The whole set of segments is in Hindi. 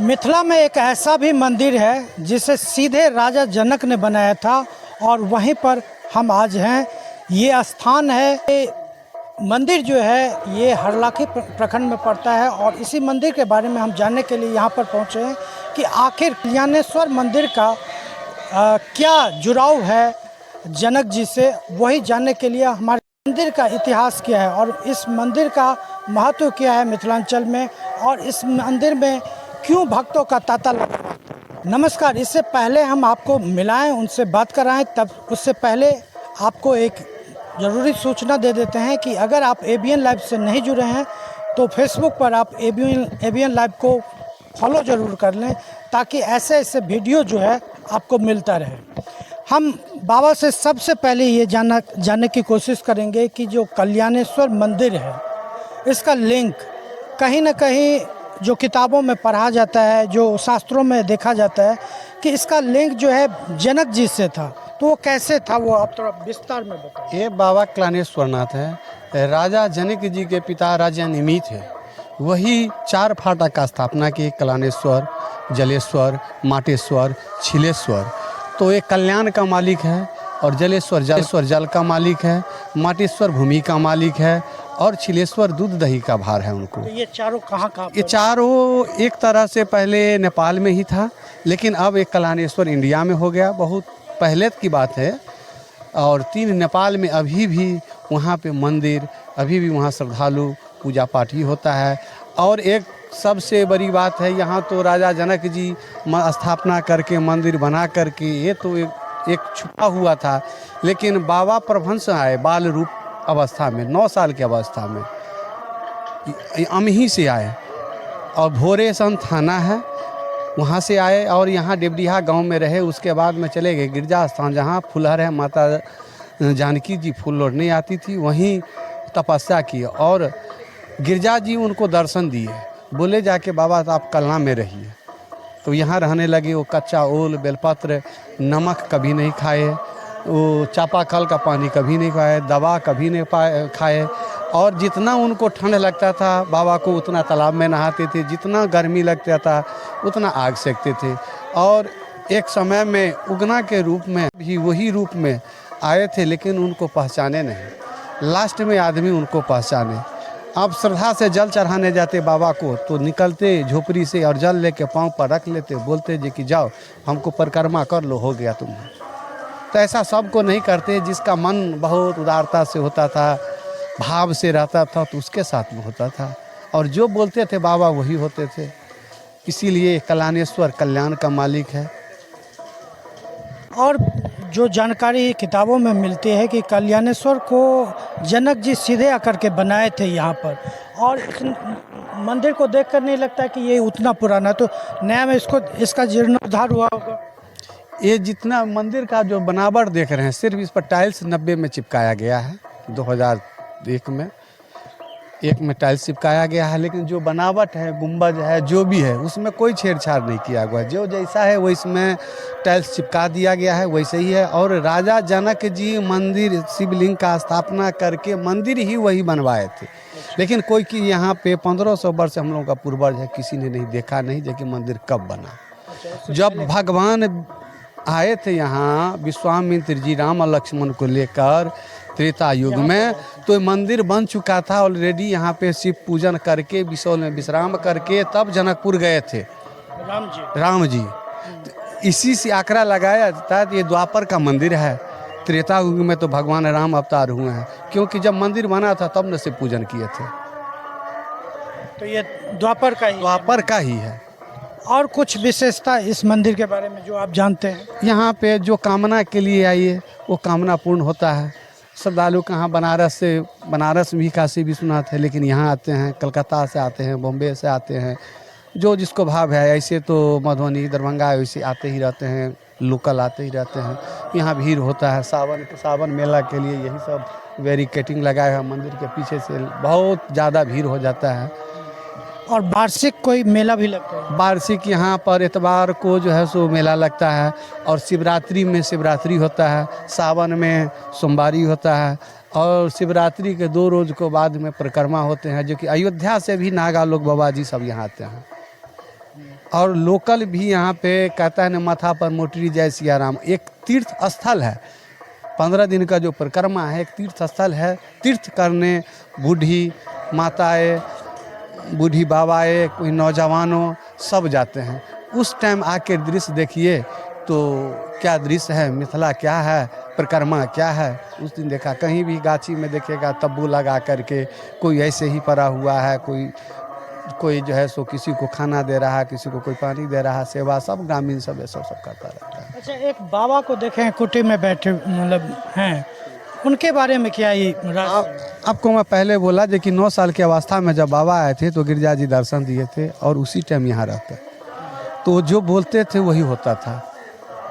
मिथिला में एक ऐसा भी मंदिर है जिसे सीधे राजा जनक ने बनाया था और वहीं पर हम आज हैं। ये स्थान है, ये मंदिर जो है ये हरलाखी प्रखंड में पड़ता है और इसी मंदिर के बारे में हम जानने के लिए यहाँ पर पहुँचे हैं कि आखिर कल्याणेश्वर मंदिर का क्या जुड़ाव है जनक जी से। वही जानने के लिए हमारे मंदिर का इतिहास क्या है और इस मंदिर का महत्व क्या है मिथिलांचल में, और इस मंदिर में क्यों भक्तों का तांता लगा। नमस्कार, इससे पहले हम आपको मिलाएं, उनसे बात कराएं, तब उससे पहले आपको एक ज़रूरी सूचना दे देते हैं कि अगर आप एबीएन लाइव से नहीं जुड़े हैं तो फेसबुक पर आप एबीएन लाइव को फॉलो ज़रूर कर लें ताकि ऐसे ऐसे वीडियो जो है आपको मिलता रहे। हम बाबा से सबसे पहले ये जानने की कोशिश करेंगे कि जो कल्याणेश्वर मंदिर है इसका लिंक कहीं ना कहीं जो किताबों में पढ़ा जाता है, जो शास्त्रों में देखा जाता है कि इसका लिंक जो है जनक जी से था, तो वो कैसे था, वो आप थोड़ा विस्तार में बताइए। ये बाबा कल्याणेश्वर नाथ है, राजा जनक जी के पिता राजा निमित है। वही 4 फाटक का स्थापना की, कल्याणेश्वर, जलेश्वर, माटेश्वर, छिलेश्वर। तो ये कल्याण का मालिक है और जलेश्वर जल का मालिक है, माटेश्वर भूमि का मालिक है और छिलेश्वर दूध दही का भार है उनको। तो ये चारों कहाँ ये चारों एक तरह से पहले नेपाल में ही था, लेकिन अब एक कल्याणेश्वर इंडिया में हो गया, बहुत पहले की बात है। और 3 नेपाल में अभी भी वहाँ पे मंदिर, अभी भी वहाँ श्रद्धालु पूजा पाठ ही होता है। और एक सबसे बड़ी बात है, यहाँ तो राजा जनक जी स्थापना करके मंदिर बना करके, ये तो एक छुपा हुआ था, लेकिन बाबा प्रभंस आए बाल रूप अवस्था में, 9 साल की अवस्था में अमही से आए और भोरे सन थाना है वहाँ से आए और यहाँ डेबडिहा गांव में रहे। उसके बाद में चले गए गिरजा स्थान, जहाँ फुलहर है, माता जानकी जी फूल लोड़ने आती थी, वहीं तपस्या की और गिरजा जी उनको दर्शन दिए, बोले जाके बाबा आप कलना में रहिए। तो यहाँ रहने लगे। वो कच्चा ओल, बेलपत्र, नमक कभी नहीं खाए, वो चापाकल का पानी कभी नहीं खाए, दवा कभी नहीं खाए। और जितना उनको ठंड लगता था बाबा को उतना तालाब में नहाते थे, जितना गर्मी लगता था उतना आग सेकते थे। और एक समय में उगना के रूप में भी वही रूप में आए थे, लेकिन उनको पहचाने नहीं। लास्ट में आदमी उनको पहचाने। अब श्रद्धा से जल चढ़ाने जाते बाबा को तो निकलते झोपड़ी से और जल लेके पाँव पर रख लेते, बोलते जी कि जाओ हमको परिक्रमा कर लो, हो गया तुम्हें। तो ऐसा सबको नहीं करते, जिसका मन बहुत उदारता से होता था, भाव से रहता था, तो उसके साथ में होता था। और जो बोलते थे बाबा वही होते थे। इसीलिए कल्याणेश्वर कल्याण का मालिक है। और जो जानकारी किताबों में मिलती है कि कल्याणेश्वर को जनक जी सीधे आकर के बनाए थे यहाँ पर, और इस मंदिर को देखकर नहीं लगता कि ये उतना पुराना, तो नया में इसका जीर्णोद्धार हुआ होगा। ये जितना मंदिर का जो बनावट देख रहे हैं, सिर्फ इस पर टाइल्स 90 में चिपकाया गया है, 2001 में में टाइल्स चिपकाया गया है। लेकिन जो बनावट है, गुंबज है, जो भी है, उसमें कोई छेड़छाड़ नहीं किया हुआ है। जो जैसा है वो इसमें टाइल्स चिपका दिया गया है, वैसे ही है। और राजा जनक जी मंदिर शिवलिंग का स्थापना करके मंदिर ही वही बनवाए थे। लेकिन कोई कि यहाँ पे 1500 वर्ष हम लोगों का पूर्वज है, किसी ने नहीं देखा नहीं कि मंदिर कब बना। जब भगवान आए थे यहाँ विश्वामित्र जी राम और लक्ष्मण को लेकर त्रेता युग में, तो मंदिर बन चुका था ऑलरेडी। यहाँ पे शिव पूजन करके बिसौल में विश्राम करके तब जनकपुर गए थे राम जी। तो इसी से आंकड़ा लगाया जाता है ये द्वापर का मंदिर है। त्रेता युग में तो भगवान राम अवतार हुए हैं, क्योंकि जब मंदिर बना था तब न शिव पूजन किए थे। तो ये द्वापर का ही है। और कुछ विशेषता इस मंदिर के बारे में जो आप जानते हैं? यहाँ पे जो कामना के लिए आइए वो कामना पूर्ण होता है। श्रद्धालु कहाँ बनारस भी काशी विश्वनाथ है, लेकिन यहाँ आते हैं, कलकत्ता से आते हैं, बॉम्बे से आते हैं, जो जिसको भाव है। ऐसे तो मधुबनी, दरभंगा वैसे आते ही रहते हैं, लोकल आते ही रहते हैं। यहाँ भीड़ होता है सावन मेला के लिए, यही सब बैरिकेडिंग लगाया है मंदिर के पीछे से, बहुत ज़्यादा भीड़ हो जाता है। और वार्षिक कोई मेला भी लगता है? वार्षिक यहाँ पर इतवार को जो है सो मेला लगता है, और शिवरात्रि में शिवरात्रि होता है, सावन में सोमवारी होता है, और शिवरात्रि के 2 रोज़ को बाद में परिक्रमा होते हैं, जो कि अयोध्या से भी नागा लोग बाबा जी सब यहाँ आते हैं। और लोकल भी यहाँ पे कहता है न माथा पर मोटरी जय सिया राम। एक तीर्थ स्थल है, 15 दिन का जो परिक्रमा है एक तीर्थ स्थल है। तीर्थ करने बूढ़ी माताएं, बूढ़ी बाबाएं, कोई नौजवानों सब जाते हैं। उस टाइम आके दृश्य देखिए तो क्या दृश्य है, मिथिला क्या है, परिक्रमा क्या है। उस दिन देखा, कहीं भी गाछी में देखिएगा तब्बू लगा करके कोई ऐसे ही पड़ा हुआ है, कोई जो है सो किसी को खाना दे रहा है, किसी को कोई पानी दे रहा है, सेवा सब ग्रामीण सब ये सब करता रहता है। अच्छा, एक बाबा को देखें कुटी में बैठे मतलब हैं, उनके बारे में क्या ये आपको मैं पहले बोला कि 9 साल की अवस्था में जब बाबा आए थे तो गिरजा जी दर्शन दिए थे और उसी टाइम यहाँ रहते, तो जो बोलते थे वही होता था।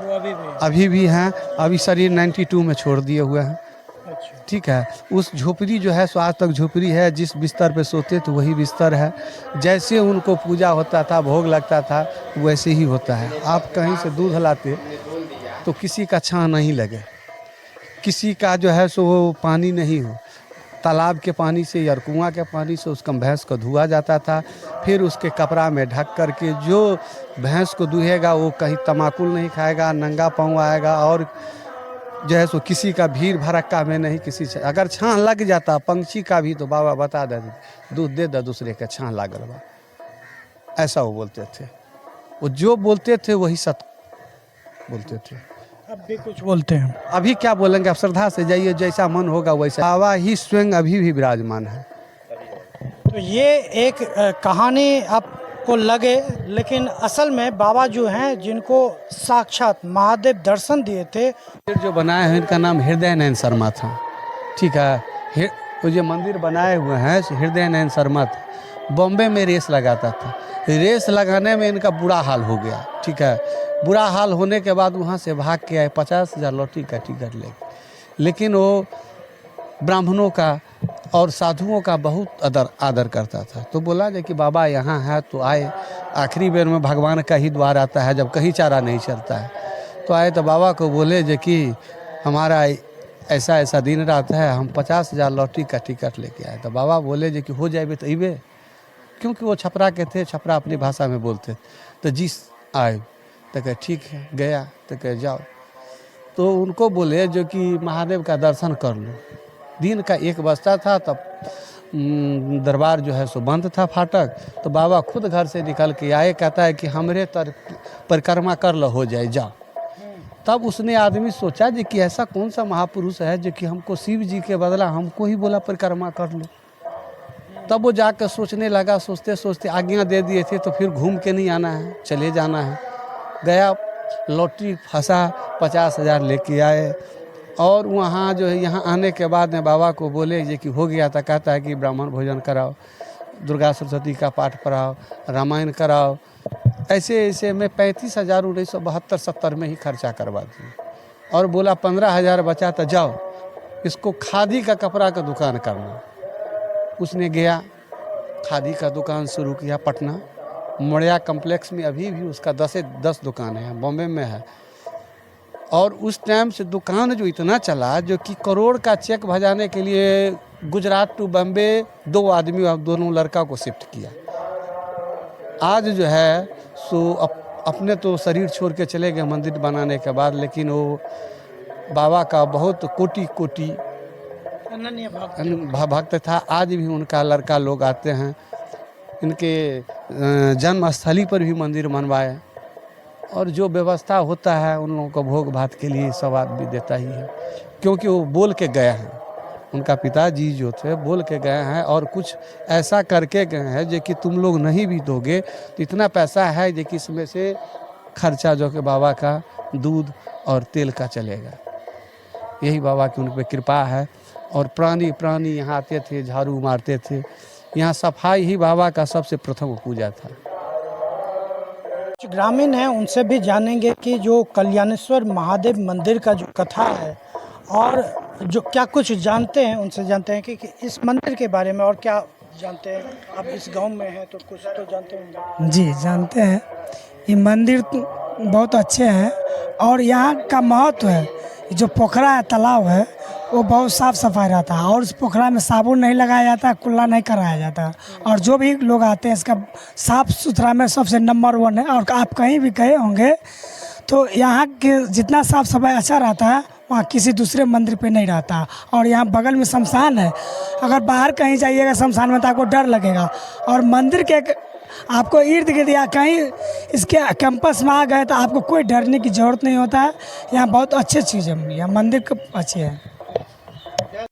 वो अभी भी हैं। अभी शरीर 92 में छोड़ दिए हुए हैं। अच्छा। ठीक है, उस झोपड़ी जो है सो आज तक झोपड़ी है, जिस बिस्तर पे सोते थे वही बिस्तर है। जैसे उनको पूजा होता था, भोग लगता था, वैसे ही होता है। आप कहीं से दूध लाते तो किसी का छां नहीं लगे, किसी का जो है सो पानी नहीं हो, तालाब के पानी से या कुआं के पानी से उसका भैंस को धुआ जाता था। फिर उसके कपड़ा में ढक करके जो भैंस को दुहेगा वो कहीं तमाकुल नहीं खाएगा, नंगा पाँव आएगा। और जो है सो किसी का भीड़ भड़क्का में नहीं, किसी अगर छां लग जाता पंछी का भी तो बाबा बता दे दूध दे दे दूसरे के छां लागल बा, ऐसा वो बोलते थे। वो जो बोलते थे वही सत्य बोलते थे। अब भी कुछ बोलते हैं? अभी क्या बोलेंगे, आप श्रद्धा से जाइए, जैसा मन होगा वैसा। बाबा ही स्वयं अभी भी विराजमान है। तो ये एक कहानी आपको लगे, लेकिन असल में बाबा जो हैं जिनको साक्षात महादेव दर्शन दिए थे, मंदिर जो बनाए हैं इनका नाम हृदय नयन शर्मा था। ठीक है, वो जो मंदिर बनाए हुए हैं हृदय नयन शर्मा था। बॉम्बे में रेस लगाता था, रेस लगाने में इनका बुरा हाल हो गया। ठीक है, बुरा हाल होने के बाद वहाँ से भाग के आए, 50,000 लौटी का टिकट ले। लेकिन वो ब्राह्मणों का और साधुओं का बहुत आदर करता था। तो बोला कि बाबा यहाँ है तो आए। आखिरी बेर में भगवान का ही द्वार आता है जब कहीं चारा नहीं चलता है। तो आए तो बाबा को बोले कि हमारा ऐसा ऐसा दिन रात है, हम 50,000 लौटी का टिकट लेके आए। तो बाबा बोले कि हो जाए तो इबे, क्योंकि वो छपरा के थे, छपरा अपनी भाषा में बोलते। तो जी आए तो कहे ठीक है, गया तो कहे जाओ। तो उनको बोले जो कि महादेव का दर्शन कर लो। दिन का 1 बजता था, तब दरबार जो है सो बंद था, फाटक। तो बाबा खुद घर से निकल के आए, कहता है कि हमरे परिक्रमा कर लो, हो जाए, जाओ। तब उसने आदमी सोचा जी कि ऐसा कौन सा महापुरुष है जो कि हमको शिव जी के बदला हमको ही बोला परिक्रमा कर लो। तब वो जाकर सोचने लगा, सोचते सोचते आज्ञा दे दिए थे तो फिर घूम के नहीं आना है, चले जाना है। गया, लॉटरी फंसा, 50,000 लेके आए। और वहाँ जो है यहाँ आने के बाद में बाबा को बोले ये कि हो गया था। कहता है कि ब्राह्मण भोजन कराओ, दुर्गा सरस्वती का पाठ पढ़ाओ, रामायण कराओ। ऐसे ऐसे में 35,000 1972-70 में ही खर्चा करवा दिए। और बोला 15,000 बचा तो जाओ इसको खादी का कपड़ा का दुकान करना। उसने गया, खादी का दुकान शुरू किया पटना मोड़िया कम्प्लेक्स में। अभी भी उसका 10 दुकान है, बॉम्बे में है। और उस टाइम से दुकान जो इतना चला जो कि करोड़ का चेक भजाने के लिए गुजरात टू बॉम्बे 2 आदमी और दोनों लड़का को शिफ्ट किया। आज जो है सो अपने तो शरीर छोड़ के चले गए मंदिर बनाने के बाद, लेकिन वो बाबा का बहुत कोटि अनन्य भक्त था। आज भी उनका लड़का लोग आते हैं, इनके जन्म स्थली पर भी मंदिर बनवाए। और जो व्यवस्था होता है उन लोगों को भोग भात के लिए स्वाद भी देता ही है, क्योंकि वो बोल के गए हैं। उनका पिताजी जो थे बोल के गए हैं और कुछ ऐसा करके गए हैं जो कि तुम लोग नहीं भी दोगे तो इतना पैसा है जो कि इसमें से खर्चा जो कि बाबा का दूध और तेल का चलेगा। यही बाबा की उन पर कृपा है। और प्राणी यहाँ आते थे, झाड़ू मारते थे। यहाँ सफाई ही बाबा का सबसे प्रथम पूजा था। कुछ ग्रामीण हैं, उनसे भी जानेंगे कि जो कल्याणेश्वर महादेव मंदिर का जो कथा है और जो क्या कुछ जानते हैं, उनसे जानते हैं कि इस मंदिर के बारे में और क्या जानते हैं। आप इस गांव में हैं तो कुछ तो जानते होंगे। जी जानते हैं, ये मंदिर बहुत अच्छे हैं और यहाँ का महत्व है। जो पोखरा है, तालाब है, वो बहुत साफ़ सफाई रहता है और उस पोखरा में साबुन नहीं लगाया जाता, कुल्ला नहीं कराया जाता। और जो भी लोग आते हैं इसका साफ़ सुथरा में सबसे नंबर 1 है। और आप कहीं भी गए होंगे तो यहाँ के जितना साफ़ सफाई अच्छा रहता है वहाँ किसी दूसरे मंदिर पे नहीं रहता। और यहाँ बगल में शमशान है, अगर बाहर कहीं जाइएगा शमशान में तो आपको डर लगेगा। और मंदिर के आपको इर्द गिर्द या कहीं इसके कैंपस में आ गए तो आपको कोई डरने की ज़रूरत नहीं होता है। यहाँ बहुत अच्छी चीज़ है, यहाँ मंदिर अच्छे हैं।